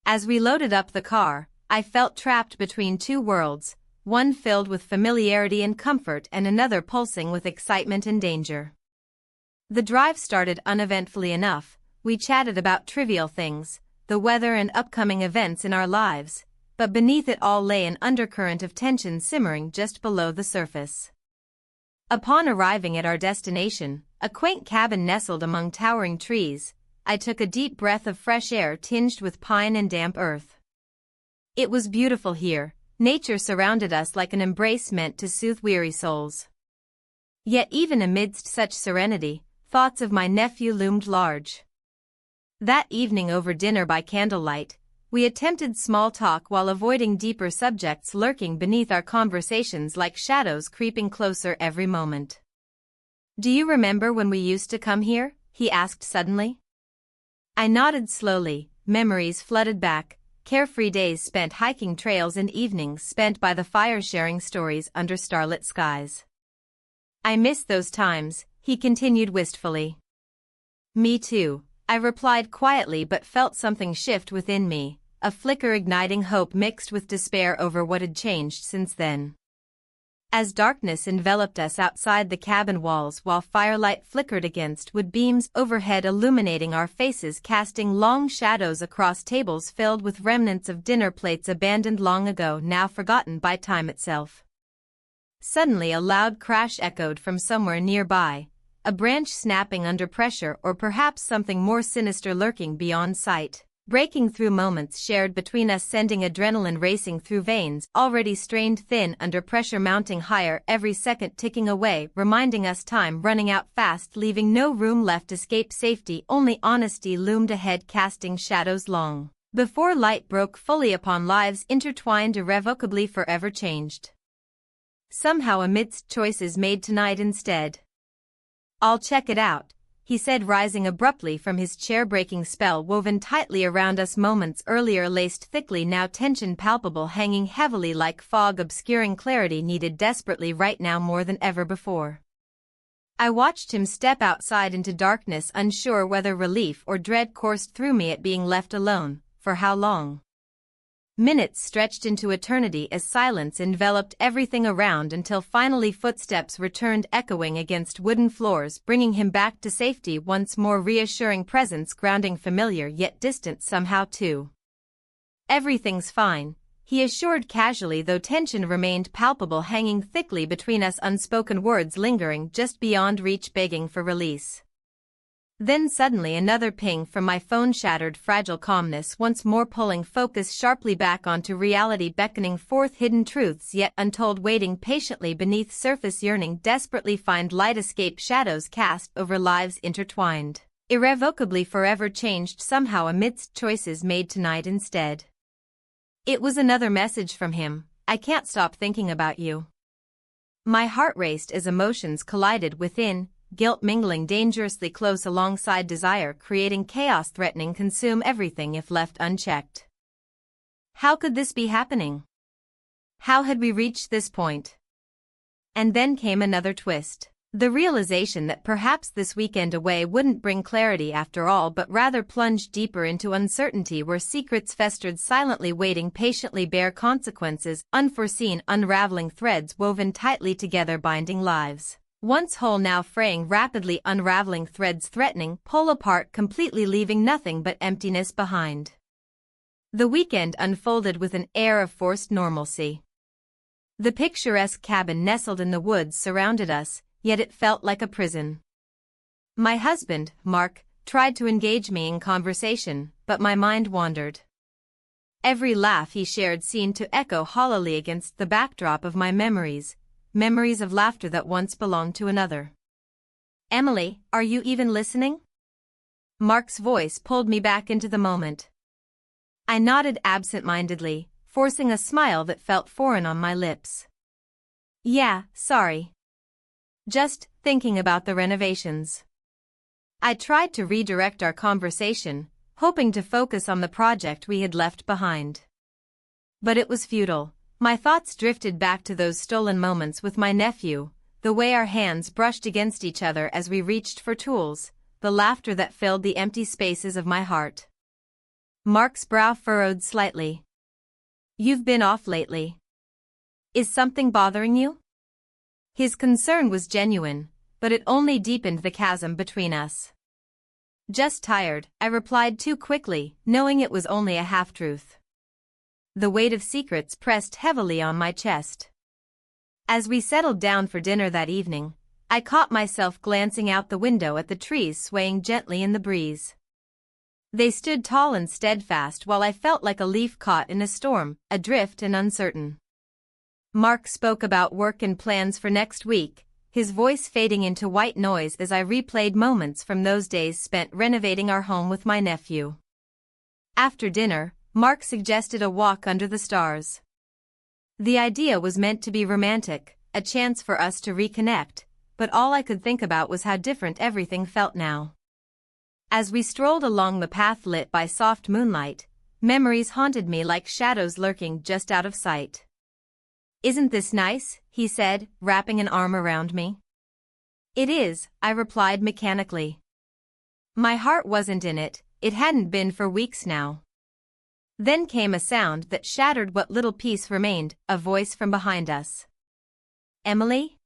As we loaded up the car, I felt trapped between two worlds, one filled with familiarity and comfort and another pulsing with excitement and danger. The drive started uneventfully enough. We chatted about trivial things, the weather and upcoming events in our lives, but beneath it all lay an undercurrent of tension simmering just below the surface. Upon arriving at our destination, a quaint cabin nestled among towering trees, I took a deep breath of fresh air tinged with pine and damp earth. It was beautiful here. Nature surrounded us like an embrace meant to soothe weary souls. Yet even amidst such serenity, thoughts of my nephew loomed large. That evening over dinner by candlelight, we attempted small talk while avoiding deeper subjects lurking beneath our conversations like shadows creeping closer every moment. "Do you remember when we used to come here?" he asked suddenly. I nodded slowly, memories flooded back. Carefree days spent hiking trails and evenings spent by the fire sharing stories under starlit skies. "I miss those times," he continued wistfully. "Me too," I replied quietly but felt something shift within me, a flicker igniting hope mixed with despair over what had changed since then. As darkness enveloped us outside the cabin walls while firelight flickered against wood beams overhead illuminating our faces, casting long shadows across tables filled with remnants of dinner plates abandoned long ago, now forgotten by time itself. Suddenly a loud crash echoed from somewhere nearby, a branch snapping under pressure or perhaps something more sinister lurking beyond sight, breaking through moments shared between us, sending adrenaline racing through veins already strained thin under pressure, mounting higher, every second ticking away, reminding us time running out fast, leaving no room left to escape safety. Only honesty loomed ahead, casting shadows long before light broke fully upon lives intertwined, irrevocably forever changed. Somehow amidst choices made tonight instead. "I'll check it out," he said, rising abruptly from his chair-breaking spell woven tightly around us moments earlier, laced thickly, now tension palpable, hanging heavily like fog, obscuring clarity needed desperately right now more than ever before. I watched him step outside into darkness, unsure whether relief or dread coursed through me at being left alone. For how long? Minutes stretched into eternity as silence enveloped everything around, until finally footsteps returned echoing against wooden floors, bringing him back to safety once more, reassuring presence, grounding, familiar yet distant somehow too. "Everything's fine," he assured casually, though tension remained palpable, hanging thickly between us, unspoken words lingering just beyond reach, begging for release. Then suddenly another ping from my phone shattered fragile calmness, once more pulling focus sharply back onto reality, beckoning forth hidden truths yet untold, waiting patiently beneath surface yearning, desperately find light, escape shadows cast over lives intertwined, irrevocably forever changed somehow amidst choices made tonight instead. It was another message from him: "I can't stop thinking about you." My heart raced as emotions collided within, guilt mingling dangerously close alongside desire, creating chaos threatening consume everything if left unchecked. How could this be happening? How had we reached this point? And then came another twist. The realization that perhaps this weekend away wouldn't bring clarity after all, but rather plunge deeper into uncertainty where secrets festered silently, waiting patiently, bare consequences, unforeseen, unraveling threads woven tightly together, binding lives once whole now fraying rapidly, unraveling threads threatening pull apart completely, leaving nothing but emptiness behind. The weekend unfolded with an air of forced normalcy. The picturesque cabin nestled in the woods surrounded us, yet it felt like a prison. My husband, Mark, tried to engage me in conversation, but my mind wandered. Every laugh he shared seemed to echo hollowly against the backdrop of my memories of laughter that once belonged to another. "Emily, are you even listening?" Mark's voice pulled me back into the moment. I nodded absent-mindedly, forcing a smile that felt foreign on my lips. "Yeah, sorry. Just thinking about the renovations." I tried to redirect our conversation, hoping to focus on the project we had left behind. But it was futile. My thoughts drifted back to those stolen moments with my nephew, the way our hands brushed against each other as we reached for tools, the laughter that filled the empty spaces of my heart. Mark's brow furrowed slightly. "You've been off lately. Is something bothering you?" His concern was genuine, but it only deepened the chasm between us. "Just tired," I replied too quickly, knowing it was only a half-truth. The weight of secrets pressed heavily on my chest. As we settled down for dinner that evening, I caught myself glancing out the window at the trees swaying gently in the breeze. They stood tall and steadfast while I felt like a leaf caught in a storm, adrift and uncertain. Mark spoke about work and plans for next week, his voice fading into white noise as I replayed moments from those days spent renovating our home with my nephew. After dinner, Mark suggested a walk under the stars. The idea was meant to be romantic, a chance for us to reconnect, but all I could think about was how different everything felt now. As we strolled along the path lit by soft moonlight, memories haunted me like shadows lurking just out of sight. "Isn't this nice?" he said, wrapping an arm around me. "It is," I replied mechanically. My heart wasn't in it, it hadn't been for weeks now. Then came a sound that shattered what little peace remained, a voice from behind us. "Emily?"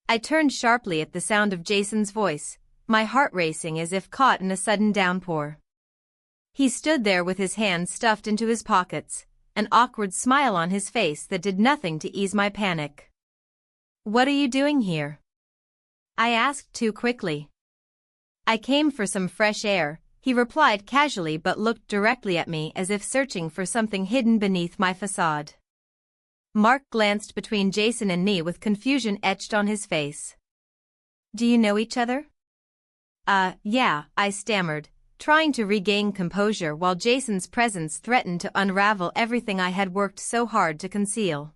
I turned sharply at the sound of Jason's voice, my heart racing as if caught in a sudden downpour. He stood there with his hands stuffed into his pockets, an awkward smile on his face that did nothing to ease my panic. "What are you doing here?" I asked too quickly. "I came for some fresh air," he replied casually, but looked directly at me as if searching for something hidden beneath my facade. Mark glanced between Jason and me with confusion etched on his face. "Do you know each other?" Yeah," I stammered, trying to regain composure while Jason's presence threatened to unravel everything I had worked so hard to conceal.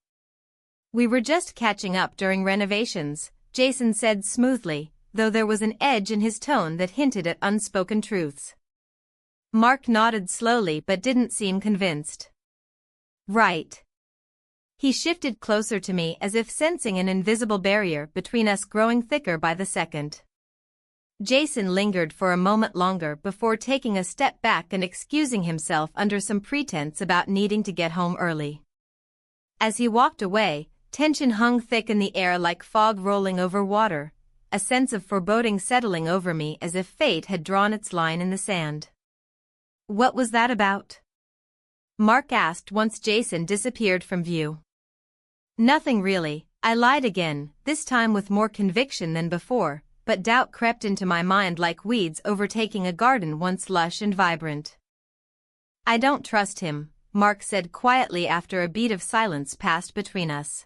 "We were just catching up during renovations," Jason said smoothly, though there was an edge in his tone that hinted at unspoken truths. Mark nodded slowly but didn't seem convinced. Right. He shifted closer to me as if sensing an invisible barrier between us growing thicker by the second. Jason lingered for a moment longer before taking a step back and excusing himself under some pretense about needing to get home early. As he walked away, tension hung thick in the air like fog rolling over water, a sense of foreboding settling over me as if fate had drawn its line in the sand. What was that about? Mark asked once Jason disappeared from view. Nothing really, I lied again, this time with more conviction than before, but doubt crept into my mind like weeds overtaking a garden once lush and vibrant. I don't trust him, Mark said quietly after a beat of silence passed between us.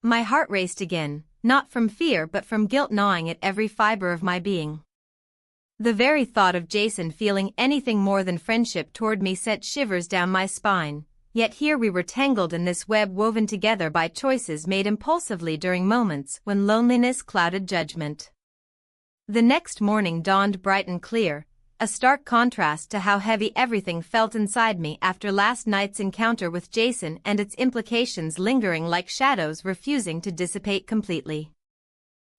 My heart raced again, not from fear but from guilt gnawing at every fiber of my being. The very thought of Jason feeling anything more than friendship toward me sent shivers down my spine, yet here we were tangled in this web woven together by choices made impulsively during moments when loneliness clouded judgment. The next morning dawned bright and clear, a stark contrast to how heavy everything felt inside me after last night's encounter with Jason and its implications lingering like shadows refusing to dissipate completely.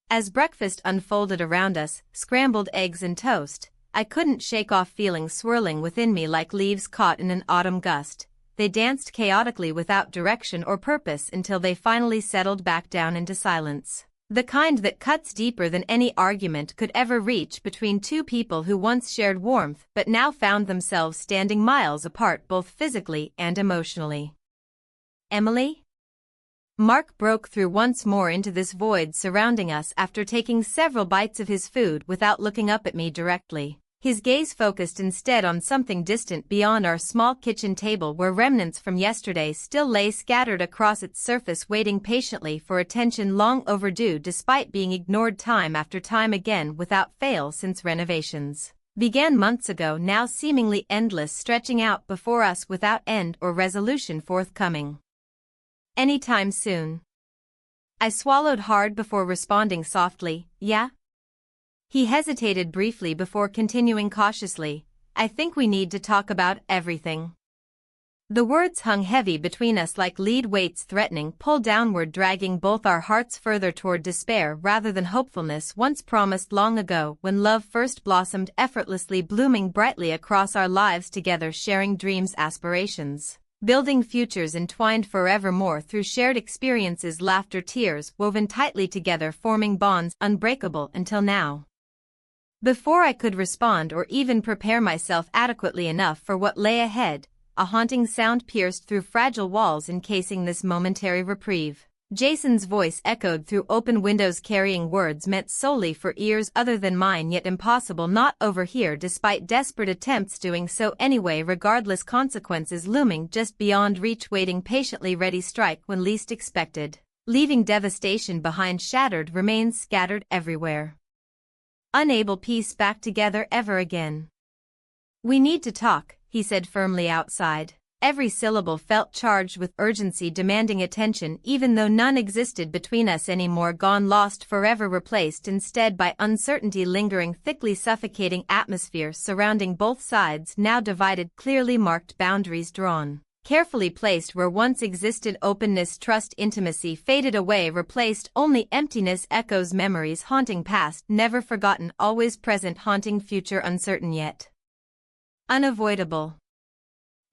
As breakfast unfolded around us, scrambled eggs and toast, I couldn't shake off feelings swirling within me like leaves caught in an autumn gust. They danced chaotically without direction or purpose until they finally settled back down into silence. The kind that cuts deeper than any argument could ever reach between two people who once shared warmth but now found themselves standing miles apart both physically and emotionally. Emily? Mark broke through once more into this void surrounding us after taking several bites of his food without looking up at me directly. His gaze focused instead on something distant beyond our small kitchen table where remnants from yesterday still lay scattered across its surface waiting patiently for attention long overdue despite being ignored time after time again without fail since renovations began months ago, now seemingly endless, stretching out before us without end or resolution forthcoming. Anytime soon. I swallowed hard before responding softly, yeah? He hesitated briefly before continuing cautiously, I think we need to talk about everything. The words hung heavy between us like lead weights threatening pull downward, dragging both our hearts further toward despair rather than hopefulness once promised long ago when love first blossomed effortlessly, blooming brightly across our lives together, sharing dreams, aspirations, building futures entwined forevermore through shared experiences, laughter, tears woven tightly together, forming bonds unbreakable until now. Before I could respond or even prepare myself adequately enough for what lay ahead, a haunting sound pierced through fragile walls encasing this momentary reprieve. Jason's voice echoed through open windows, carrying words meant solely for ears other than mine, yet impossible not overhear despite desperate attempts doing so anyway, regardless, consequences looming just beyond reach, waiting patiently ready strike when least expected, leaving devastation behind, shattered remains scattered everywhere. Unable piece back together ever again. We need to talk, he said firmly outside. Every syllable felt charged with urgency, demanding attention even though none existed between us anymore, gone, lost, forever replaced instead by uncertainty lingering thickly, suffocating atmosphere surrounding both sides, now divided, clearly marked boundaries drawn, carefully placed where once existed openness, trust, intimacy faded away, replaced only emptiness, echoes, memories haunting past, never forgotten, always present, haunting future, uncertain yet unavoidable.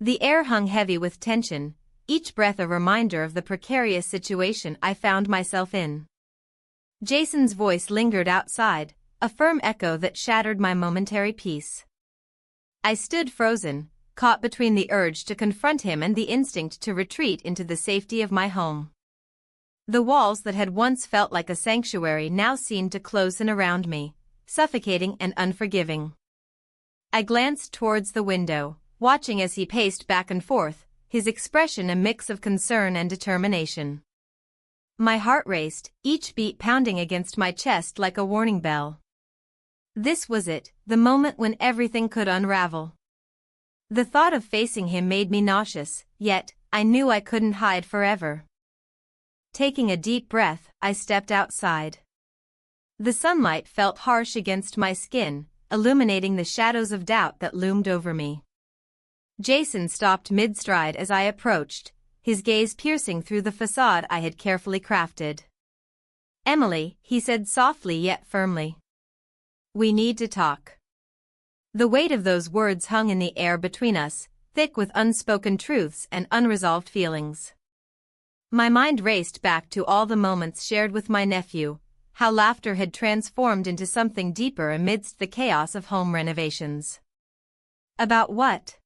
The air hung heavy with tension, each breath a reminder of the precarious situation I found myself in. Jason's voice lingered outside, a firm echo that shattered my momentary peace. I stood frozen, caught between the urge to confront him and the instinct to retreat into the safety of my home. The walls that had once felt like a sanctuary now seemed to close in around me, suffocating and unforgiving. I glanced towards the window, watching as he paced back and forth, his expression a mix of concern and determination. My heart raced, each beat pounding against my chest like a warning bell. This was it, the moment when everything could unravel. The thought of facing him made me nauseous, yet I knew I couldn't hide forever. Taking a deep breath, I stepped outside. The sunlight felt harsh against my skin, illuminating the shadows of doubt that loomed over me. Jason stopped mid-stride as I approached, his gaze piercing through the facade I had carefully crafted. "Emily," he said softly yet firmly. "We need to talk." The weight of those words hung in the air between us, thick with unspoken truths and unresolved feelings. My mind raced back to all the moments shared with my nephew, how laughter had transformed into something deeper amidst the chaos of home renovations. "About what?"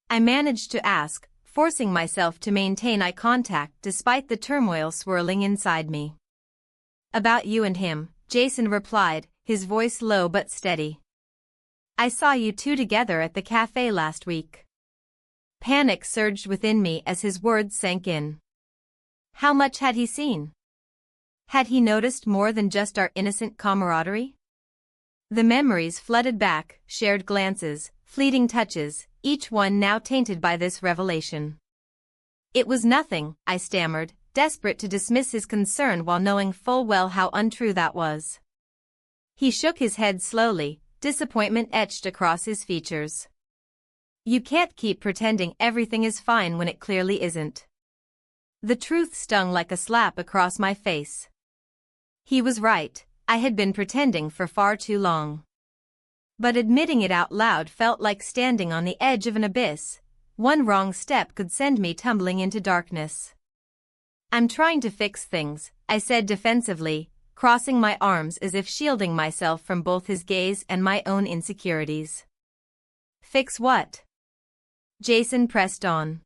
I managed to ask, forcing myself to maintain eye contact despite the turmoil swirling inside me. "About you and him," Jason replied, his voice low but steady. "I saw you two together at the cafe last week." Panic surged within me as his words sank in. How much had he seen? Had he noticed more than just our innocent camaraderie? The memories flooded back, shared glances, fleeting touches, each one now tainted by this revelation. "It was nothing," I stammered, desperate to dismiss his concern while knowing full well how untrue that was. He shook his head slowly, disappointment etched across his features. "You can't keep pretending everything is fine when it clearly isn't." The truth stung like a slap across my face. He was right, I had been pretending for far too long. But admitting it out loud felt like standing on the edge of an abyss. One wrong step could send me tumbling into darkness. "I'm trying to fix things," I said defensively, crossing my arms as if shielding myself from both his gaze and my own insecurities. "Fix what?" Jason pressed on.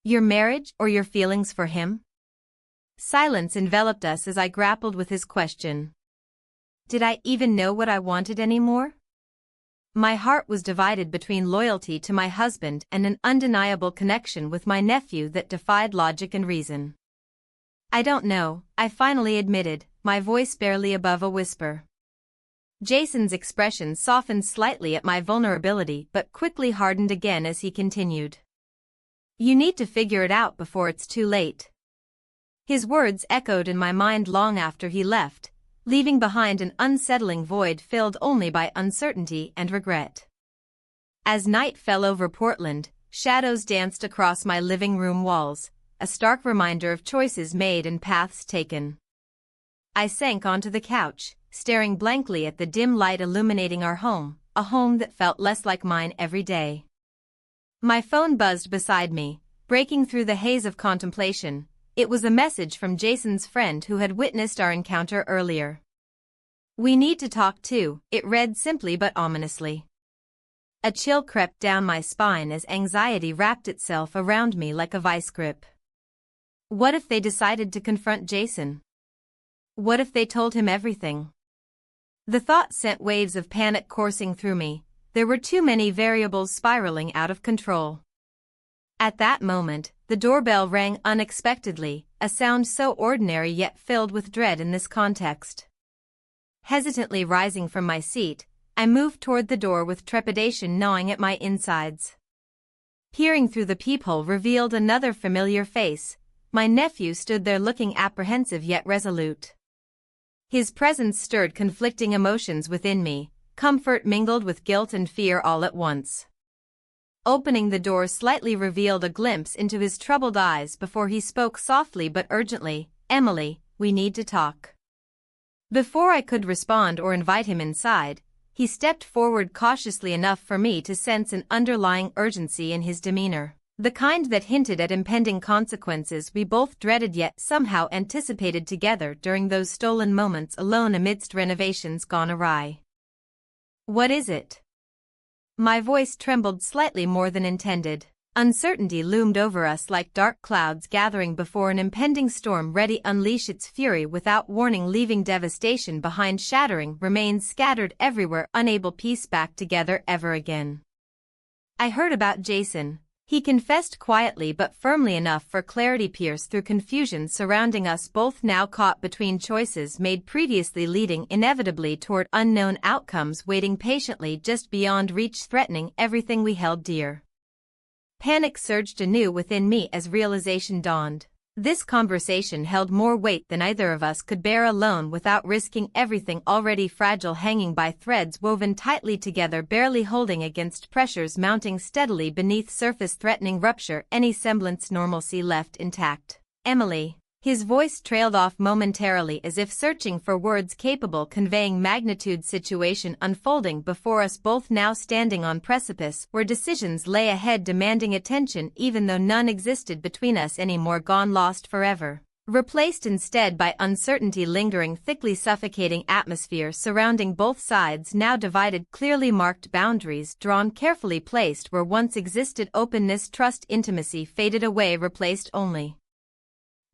"Your marriage or your feelings for him?" Silence enveloped us as I grappled with his question. Did I even know what I wanted anymore? My heart was divided between loyalty to my husband and an undeniable connection with my nephew that defied logic and reason. "I don't know," I finally admitted, my voice barely above a whisper. Jason's expression softened slightly at my vulnerability but quickly hardened again as he continued. "You need to figure it out before it's too late." His words echoed in my mind long after he left, leaving behind an unsettling void filled only by uncertainty and regret. As night fell over Portland, shadows danced across my living room walls, a stark reminder of choices made and paths taken. I sank onto the couch, staring blankly at the dim light illuminating our home, a home that felt less like mine every day. My phone buzzed beside me, breaking through the haze of contemplation. It was a message from Jason's friend who had witnessed our encounter earlier. "We need to talk too," it read simply but ominously. A chill crept down my spine as anxiety wrapped itself around me like a vice grip. What if they decided to confront Jason? What if they told him everything? The thought sent waves of panic coursing through me. There were too many variables spiraling out of control. At that moment, the doorbell rang unexpectedly, a sound so ordinary yet filled with dread in this context. Hesitantly rising from my seat, I moved toward the door with trepidation gnawing at my insides. Peering through the peephole revealed another familiar face. My nephew stood there looking apprehensive yet resolute. His presence stirred conflicting emotions within me, comfort mingled with guilt and fear all at once. Opening the door slightly revealed a glimpse into his troubled eyes before he spoke softly but urgently, "Emily, we need to talk." Before I could respond or invite him inside, he stepped forward cautiously enough for me to sense an underlying urgency in his demeanor, the kind that hinted at impending consequences we both dreaded yet somehow anticipated together during those stolen moments alone amidst renovations gone awry. "What is it?" My voice trembled slightly more than intended. Uncertainty loomed over us like dark clouds gathering before an impending storm ready to unleash its fury without warning, leaving devastation behind, shattering remains scattered everywhere, unable to piece back together ever again. "I heard about Jason," he confessed quietly but firmly enough for clarity pierced through confusion surrounding us both, now caught between choices made previously leading inevitably toward unknown outcomes, waiting patiently just beyond reach, threatening everything we held dear. Panic surged anew within me as realization dawned. This conversation held more weight than either of us could bear alone without risking everything already fragile hanging by threads woven tightly together, barely holding against pressures mounting steadily beneath surface, threatening rupture any semblance normalcy left intact. Emily. His voice trailed off momentarily as if searching for words capable conveying magnitude. Situation unfolding before us both, now standing on precipice where decisions lay ahead demanding attention even though none existed between us anymore, gone, lost forever. Replaced instead by uncertainty lingering thickly, suffocating atmosphere surrounding both sides, now divided, clearly marked boundaries drawn, carefully placed where once existed openness, trust, intimacy faded away, replaced only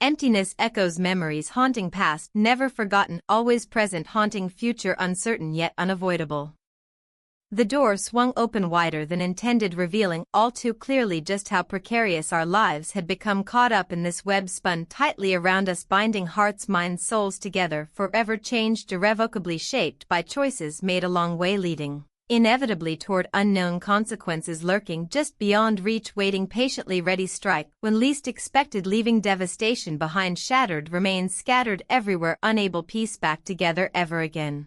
emptiness, echoes, memories haunting past, never forgotten, always present, haunting future, uncertain yet unavoidable. The door swung open wider than intended, revealing all too clearly just how precarious our lives had become, caught up in this web spun tightly around us, binding hearts, minds, souls together, forever changed, irrevocably shaped by choices made along way, leading inevitably toward unknown consequences lurking just beyond reach, waiting patiently, ready strike when least expected, leaving devastation behind, shattered remains scattered everywhere, unable piece back together ever again.